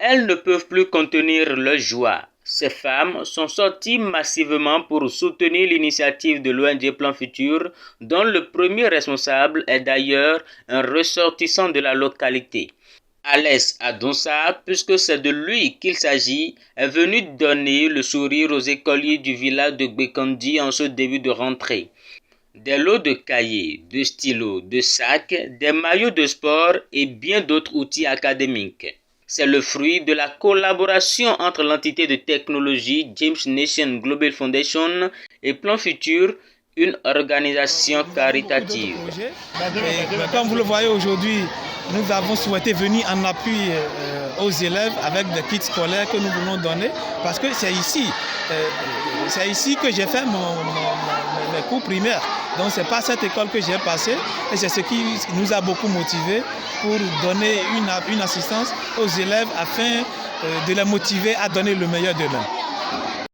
Elles ne peuvent plus contenir leur joie. Ces femmes sont sorties massivement pour soutenir l'initiative de l'ONG Plan Futur, dont le premier responsable est d'ailleurs un ressortissant de la localité. Alès Adonsa, puisque c'est de lui qu'il s'agit, est venu donner le sourire aux écoliers du village de Gbekandi en ce début de rentrée. Des lots de cahiers, de stylos, de sacs, des maillots de sport et bien d'autres outils académiques. C'est le fruit de la collaboration entre l'entité de technologie James Nation Global Foundation et Plan Futur, une organisation caritative. Comme vous le voyez aujourd'hui, nous avons souhaité venir en appui aux élèves avec des kits scolaires que nous voulons donner parce que c'est ici que j'ai fait mes cours primaires. Donc c'est par cette école que j'ai passé et c'est ce qui nous a beaucoup motivés pour donner une assistance aux élèves afin de les motiver à donner le meilleur d'eux-mêmes.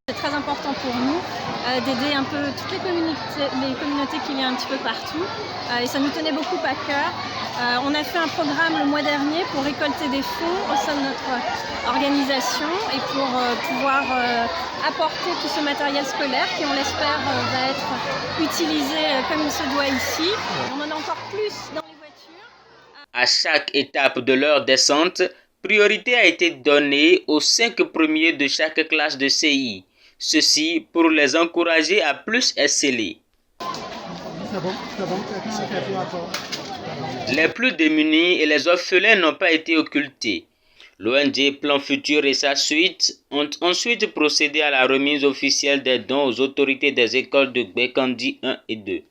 C'est très important pour nous d'aider un peu toutes les communautés qu'il y a un petit peu partout et ça nous tenait beaucoup à cœur. On a fait un programme le mois dernier pour récolter des fonds au sein de notre organisation et pour pouvoir apporter tout ce matériel scolaire qui, on l'espère, va être utilisé comme il se doit ici. On en a encore plus dans les voitures. À chaque étape de leur descente, priorité a été donnée aux 5 premiers de chaque classe de CI. Ceci pour les encourager à plus exceller. Les plus démunis et les orphelins n'ont pas été occultés. L'ONG Plan Futur et sa suite ont ensuite procédé à la remise officielle des dons aux autorités des écoles de Gbekandi 1 et 2.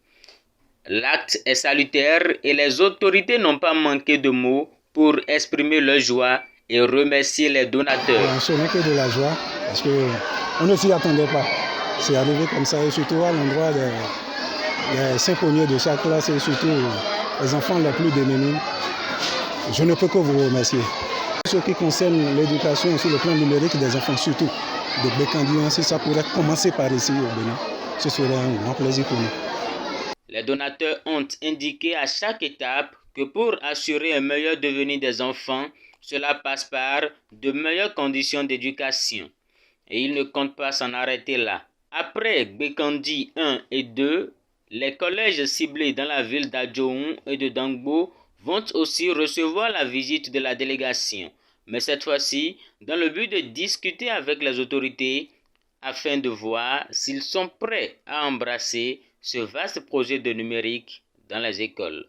L'acte est salutaire et les autorités n'ont pas manqué de mots pour exprimer leur joie et remercier les donateurs. Ce n'est que de la joie parce qu'on ne s'y attendait pas. C'est arrivé comme ça et surtout à l'endroit des 5 premiers de chaque classe et surtout les enfants les plus démunis. Je ne peux que vous remercier. Ce qui concerne l'éducation sur le plan numérique des enfants surtout de Gbekandi, si ça pourrait commencer par ici au Bénin, ce serait un grand plaisir pour nous. Les donateurs ont indiqué à chaque étape que pour assurer un meilleur devenir des enfants, cela passe par de meilleures conditions d'éducation. Et ils ne comptent pas s'en arrêter là. Après Gbekandi 1 et 2, les collèges ciblés dans la ville d'Adjoun et de Dangbo vont aussi recevoir la visite de la délégation, mais cette fois-ci dans le but de discuter avec les autorités afin de voir s'ils sont prêts à embrasser ce vaste projet de numérique dans les écoles.